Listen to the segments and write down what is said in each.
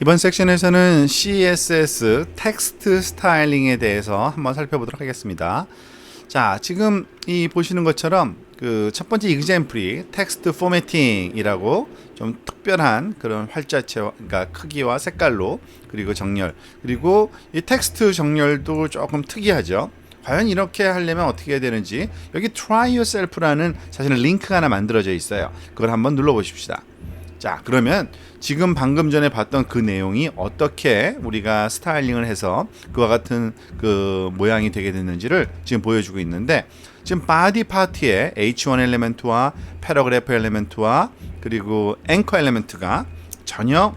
이번 섹션에서는 CSS 텍스트 스타일링에 대해서 한번 살펴보도록 하겠습니다. 자, 지금 이 보시는 것처럼 그 첫 번째 example이 텍스트 포매팅이라고 좀 특별한 그런 활자체, 그러니까 크기와 색깔로, 그리고 정렬, 그리고 이 텍스트 정렬도 조금 특이하죠. 과연 이렇게 하려면 어떻게 해야 되는지, 여기 try yourself라는 사실은 링크가 하나 만들어져 있어요. 그걸 한번 눌러 보십시다. 자, 그러면 지금 방금 전에 봤던 그 내용이 어떻게 우리가 스타일링을 해서 그와 같은 그 모양이 되게 됐는지를 지금 보여주고 있는데, 지금 바디 파트에 H1 엘리멘트와 패러그래프 엘리멘트와 그리고 앵커 엘리멘트가 전혀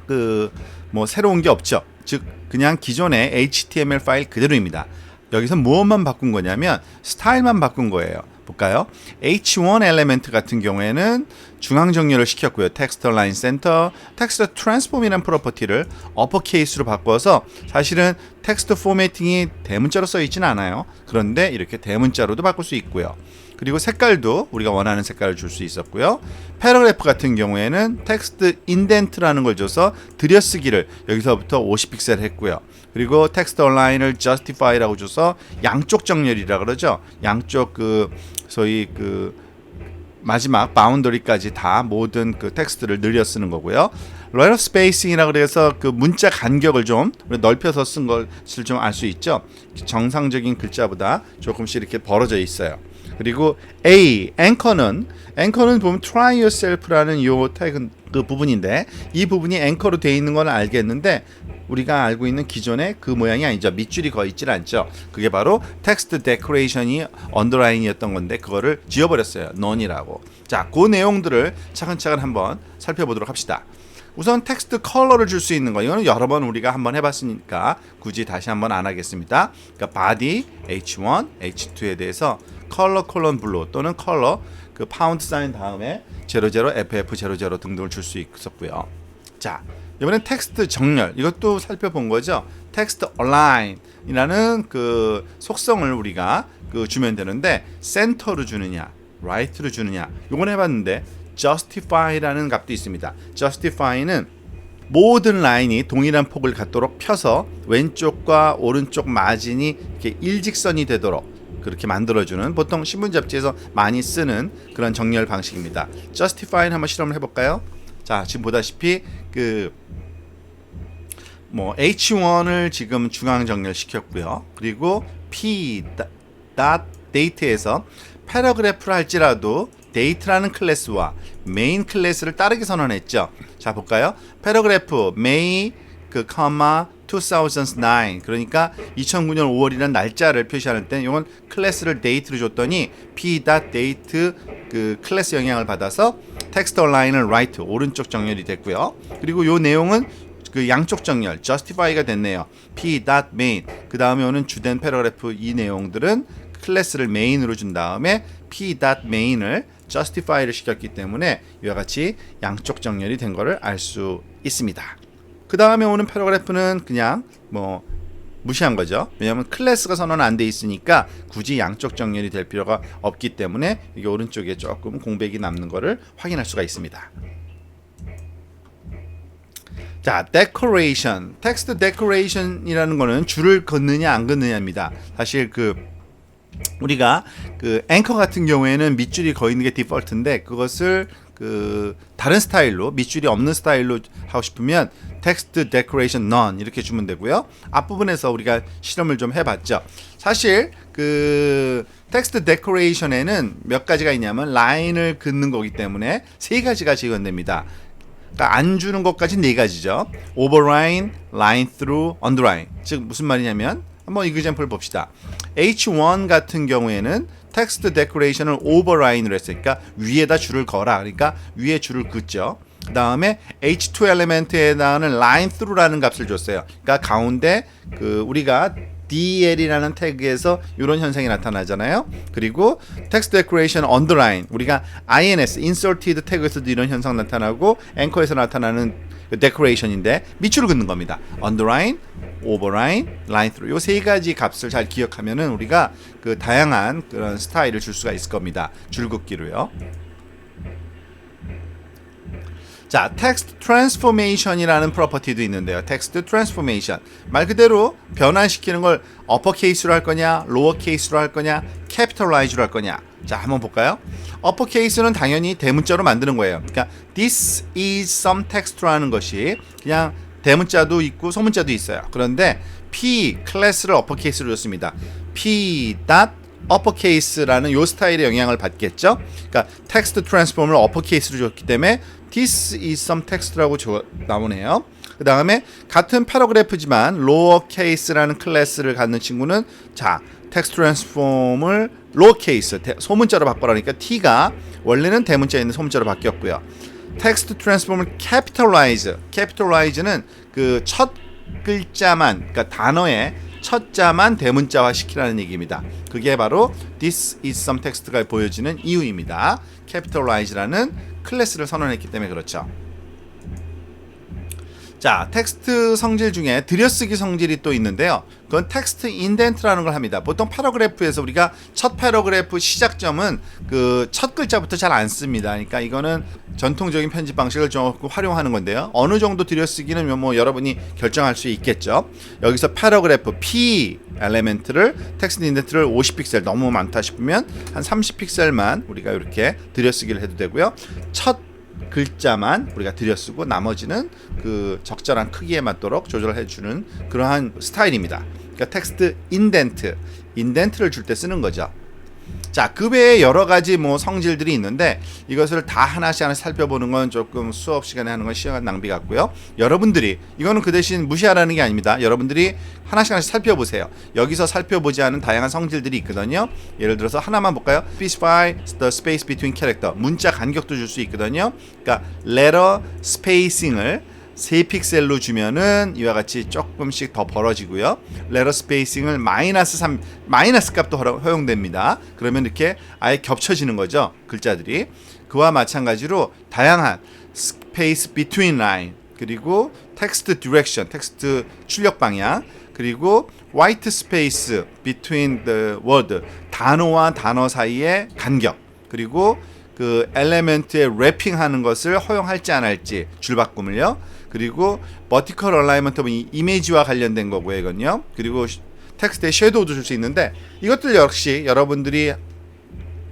그 뭐 새로운 게 없죠. 즉 그냥 기존의 HTML 파일 그대로입니다. 여기서 무엇만 바꾼 거냐면 스타일만 바꾼 거예요. 볼까요? H1 엘리멘트 같은 경우에는 중앙 정렬을 시켰고요. 텍스트 라인 센터, 텍스트 트랜스폼이라는 프로퍼티를 어퍼케이스로 바꿔서 사실은 텍스트 포매팅이 대문자로 써 있지는 않아요. 그런데 이렇게 대문자로도 바꿀 수 있고요. 그리고 색깔도 우리가 원하는 색깔을 줄 수 있었고요. 패러그래프 같은 경우에는 텍스트 인덴트라는 걸 줘서 들여쓰기를 여기서부터 50픽셀 했고요. 그리고 텍스트 얼라인을 justify라고 줘서 양쪽 정렬이라 그러죠. 양쪽 그 소위 그 마지막 바운더리까지 다 모든 그 텍스트를 늘려 쓰는 거고요. 레터 스페이싱이라 그래서 그 문자 간격을 좀 넓혀서 쓴 것을 좀 알 수 있죠. 정상적인 글자보다 조금씩 이렇게 벌어져 있어요. 그리고 A, 앵커는 보면 try yourself라는 요 태그 그 부분인데, 이 부분이 앵커로 되어 있는 건 알겠는데 우리가 알고 있는 기존의 그 모양이 아니죠. 밑줄이 거의 있질 않죠. 그게 바로 텍스트 데코레이션이 언더라인이었던 건데 그거를 지워버렸어요. none이라고. 자, 그 내용들을 차근차근 한번 살펴보도록 합시다. 우선 텍스트 컬러를 줄 수 있는 거, 이거는 여러 번 우리가 한번 해봤으니까 굳이 다시 한번 안 하겠습니다. 그러니까 body H1, H2에 대해서 컬러 콜론 블루 또는 컬러 그 파운드 사인 다음에 00, FF00 등등을 줄 수 있었고요. 자, 이번엔 텍스트 정렬, 이것도 살펴본 거죠. 텍스트 얼라인이라는 그 속성을 우리가 그 주면 되는데 센터로 주느냐, right로 주느냐, 요건 해봤는데 justify라는 값도 있습니다. justify는 모든 라인이 동일한 폭을 갖도록 펴서 왼쪽과 오른쪽 마진이 이렇게 일직선이 되도록 그렇게 만들어주는, 보통 신문 잡지에서 많이 쓰는 그런 정렬 방식입니다. justify는 한번 실험을 해볼까요? 자, 지금 보다시피 그 뭐 H1을 지금 중앙 정렬 시켰고요. 그리고 P date에서 패러그래프를 할지라도 date라는 클래스와 메인 클래스를 다르게 선언했죠. 자, 볼까요? 패러그래프 May 그 comma 2009, 그러니까 2009년 5월이라는 날짜를 표시하는 때 이건 클래스를 date로 줬더니 p.date 그 클래스 영향을 받아서 텍스트 얼라인은 right 오른쪽 정렬이 됐고요. 그리고 이 내용은 그 양쪽 정렬 justify가 됐네요. p.main 그 다음에 오는 주된 패러그래프 이 내용들은 클래스를 메인으로 준 다음에 p.main을 justify를 시켰기 때문에 이와 같이 양쪽 정렬이 된 거를 알 수 있습니다. 그 다음에 오는 패러그래프는 그냥 뭐 무시한 거죠. 왜냐하면 클래스가 선언 안 돼 있으니까 굳이 양쪽 정렬이 될 필요가 없기 때문에 이게 오른쪽에 조금 공백이 남는 거를 확인할 수가 있습니다. 자, decoration, 텍스트 decoration이라는 거는 줄을 긋느냐 안 긋느냐입니다. 사실 그 우리가 그 앵커 같은 경우에는 밑줄이 거의 있는 게 디폴트인데, 그것을 그 다른 스타일로 밑줄이 없는 스타일로 하고 싶으면 텍스트 데코레이션 none 이렇게 주면 되고요. 앞부분에서 우리가 실험을 좀 해봤죠. 사실 그 텍스트 데코레이션에는 몇 가지가 있냐면 라인을 긋는 거기 때문에 세 가지가 지원됩니다. 그러니까 안 주는 것까지 네 가지죠. overline, line through, underline. 즉 무슨 말이냐면 한번 example 봅시다. H1 같은 경우에는 텍스트 데코레이션을 오버라인으로 했으니까 위에다 줄을 걸어. 그러니까 위에 줄을 긋죠. 그 다음에 H2 엘리멘트에 해당하는 line through라는 값을 줬어요. 그러니까 가운데 그 우리가 DL이라는 태그에서 이런 현상이 나타나잖아요. 그리고 텍스트 데코레이션 언더라인, 우리가 INS inserted 태그에서도 이런 현상 나타나고 앵커에서 나타나는 그 데코레이션인데 밑줄을 긋는 겁니다. 언더라인, 오버라인, 라인 through 요 세 가지 값을 잘 기억하면은 우리가 그 다양한 그런 스타일을 줄 수가 있을 겁니다. 줄긋기로요. 자, 텍스트 트랜스포메이션이라는 프로퍼티도 있는데요. 텍스트 트랜스포메이션. 말 그대로 변환시키는 걸 어퍼케이스로 할 거냐, 로어케이스로 할 거냐, 캐피털라이즈로 할 거냐. 자, 한번 볼까요? 어퍼케이스는 당연히 대문자로 만드는 거예요. 그러니까 this is some text라는 것이 그냥 대문자도 있고 소문자도 있어요. 그런데 P 클래스를 어퍼케이스로 줬습니다. P uppercase라는 요 스타일의 영향을 받겠죠. 그러니까 텍스트 트랜스폼을 어퍼케이스로 줬기 때문에 this is some text라고 나오네요. 그 다음에 같은 패러그래프지만 로어케이스라는 클래스를 갖는 친구는 자 텍스트 트랜스폼을 로어케이스 소문자로 바꿔라니까 t가 원래는 대문자에 있는 소문자로 바뀌었고요. 텍스트 트랜스폼을 capitalize는 그 첫 글자만 그러니까 단어의 첫 자만 대문자화 시키라는 얘기입니다. 그게 바로 this is some text가 보여지는 이유입니다. capitalize라는 클래스를 선언했기 때문에 그렇죠. 자, 텍스트 성질 중에 들여쓰기 성질이 또 있는데요. 그건 텍스트 인덴트라는 걸 합니다. 보통 패러그래프에서 우리가 첫 패러그래프 시작점은 그 첫 글자부터 잘 안 씁니다. 그러니까 이거는 전통적인 편집 방식을 좀 활용하는 건데요. 어느 정도 들여쓰기는 뭐 여러분이 결정할 수 있겠죠. 여기서 패러그래프 P 엘리멘트를 텍스트 인덴트를 50픽셀 너무 많다 싶으면 한 30픽셀만 우리가 이렇게 들여쓰기를 해도 되고요. 첫 글자만 우리가 들여쓰고 나머지는 그 적절한 크기에 맞도록 조절을 해주는 그러한 스타일입니다. 그러니까 텍스트 인덴트를 줄 때 쓰는 거죠. 자, 그 외에 여러 가지 뭐 성질들이 있는데 이것을 다 하나씩 살펴보는 건 조금 수업 시간에 하는 건 시간 낭비 같고요. 여러분들이 이거는 그 대신 무시하라는 게 아닙니다. 여러분들이 하나씩 살펴보세요. 여기서 살펴보지 않은 다양한 성질들이 있거든요. 예를 들어서 하나만 볼까요? Specify the space between character. 문자 간격도 줄 수 있거든요. 그러니까 letter spacing을 3픽셀로 주면은 이와 같이 조금씩 더 벌어지고요. 레터 스페이싱을 -3 마이너스 값도 허용됩니다. 그러면 이렇게 아예 겹쳐지는 거죠. 글자들이. 그와 마찬가지로 다양한 스페이스 between line 그리고 텍스트 디렉션, 텍스트 출력 방향 그리고 white space between the word 단어와 단어 사이의 간격 그리고 그 엘리멘트에 랩핑하는 것을 허용할지 안 할지 줄바꿈을요. 그리고 버티컬 얼라이먼트 이미지와 관련된 거고요, 이건요. 그리고 텍스트에 섀도우도 줄 수 있는데 이것들 역시 여러분들이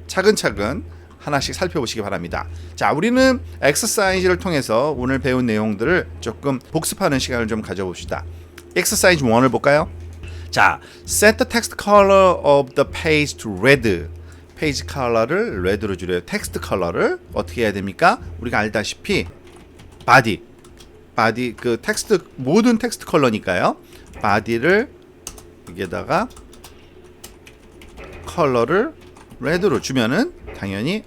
차근차근 하나씩 살펴보시기 바랍니다. 자, 우리는 엑서사이즈를 통해서 오늘 배운 내용들을 조금 복습하는 시간을 좀 가져봅시다. 엑서사이즈 1을 볼까요? 자, set the text color of the page to red. 페이지 컬러를 레드로 줄여요. 텍스트 컬러를 어떻게 해야 됩니까? 우리가 알다시피 바디 그 텍스트 모든 텍스트 컬러니까요. 바디를 여기에다가 컬러를 레드로 주면은 당연히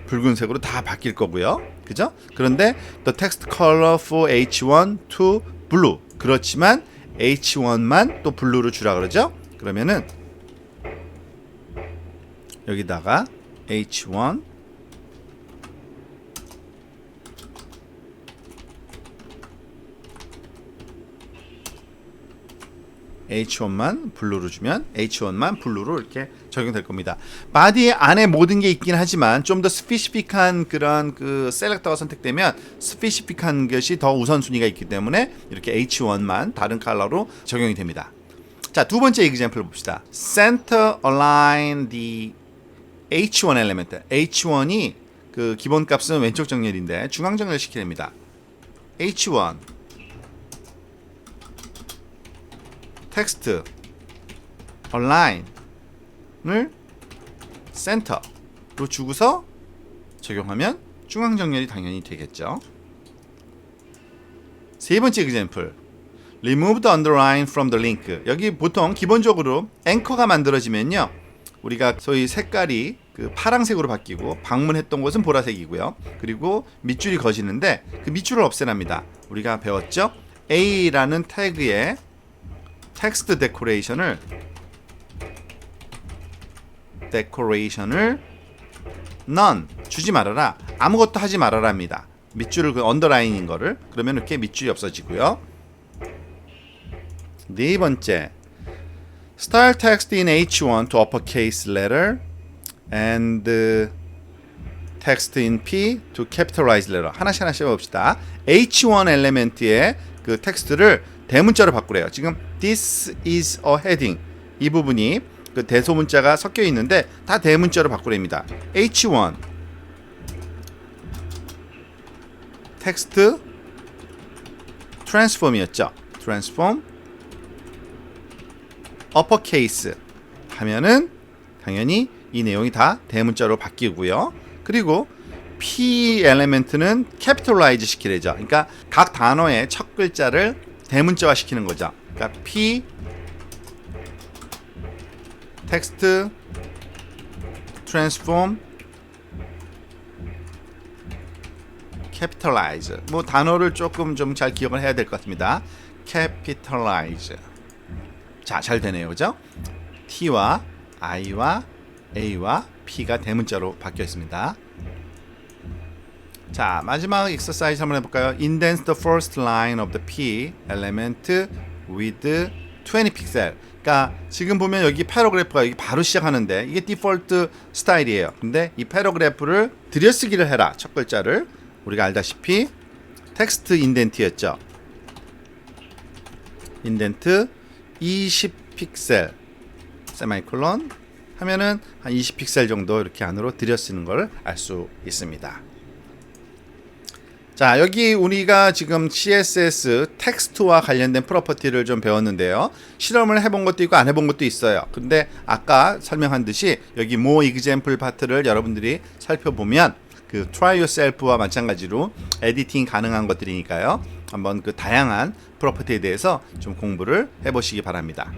붉은색으로 다 바뀔 거고요. 그죠? 그런데 the text color for H1 to blue. 그렇지만 H1만 또 블루로 주라 그러죠? 그러면은 여기다가 H1 H1만 블루로 주면 H1만 블루로 이렇게 적용될 겁니다. 바디 안에 모든 게 있긴 하지만 좀 더 스페시픽한 그런 그 셀렉터가 선택되면 스페시픽한 것이 더 우선순위가 있기 때문에 이렇게 H1만 다른 컬러로 적용이 됩니다. 자, 두 번째 example 봅시다. Center align the H1 element. H1이 그 기본 값은 왼쪽 정렬인데 중앙 정렬 시켜야 됩니다. H1 텍스트 align을 center로 주고서 적용하면 중앙 정렬이 당연히 되겠죠. 세 번째 example. Remove the underline from the link. 여기 보통 기본적으로 앵커가 만들어지면요. 우리가 소위 색깔이 그 파란색으로 바뀌고 방문했던 곳은 보라색이고요. 그리고 밑줄이 거지는데 그 밑줄을 없애랍니다. 우리가 배웠죠? A라는 태그에 텍스트 데코레이션을 none 주지 말아라. 아무것도 하지 말아라 합니다. 밑줄을 그 언더라인인 거를. 그러면 이렇게 밑줄이 없어지고요. 네 번째. Style text in H1 to uppercase letter and text in P to capitalize letter. 하나씩 해봅시다. H1 엘리멘트의 그 텍스트를 대문자로 바꾸래요. 지금 this is a heading 이 부분이 그 대소문자가 섞여 있는데 다 대문자로 바꾸랍니다. H1 텍스트 트랜스폼이었죠. 트랜스폼 uppercase 하면은 당연히 이 내용이 다 대문자로 바뀌고요. 그리고 P 엘리멘트는 capitalize 시키래죠. 그러니까 각 단어의 첫 글자를 대문자화 시키는 거죠. 그러니까 P 텍스트 트랜스폼 capitalize. 뭐 단어를 조금 좀 잘 기억을 해야 될 것 같습니다. capitalize. 자, 잘 되네요. 그죠? T와 I와 A와 P가 대문자로 바뀌어 있습니다. 자, 마지막 exercise 한번 해볼까요? Indent the first line of the P element with 20 pixel. 그러니까 지금 보면 여기 패러그래프가 여기 바로 시작하는데 이게 디폴트 스타일이에요. 근데 이 패러그래프를 들여쓰기를 해라. 첫 글자를 우리가 알다시피 텍스트 인덴트였죠. 인덴트 20 픽셀 세마이콜론 하면은 한 20 픽셀 정도 이렇게 안으로 들여쓰는 걸 알 수 있습니다. 자, 여기 우리가 지금 CSS 텍스트와 관련된 프로퍼티를 좀 배웠는데요. 실험을 해본 것도 있고 안 해본 것도 있어요. 근데 아까 설명한 듯이 여기 more example 파트를 여러분들이 살펴보면 그 try yourself와 마찬가지로 에디팅 가능한 것들이니까요. 한번 그 다양한 프로퍼티에 대해서 좀 공부를 해보시기 바랍니다.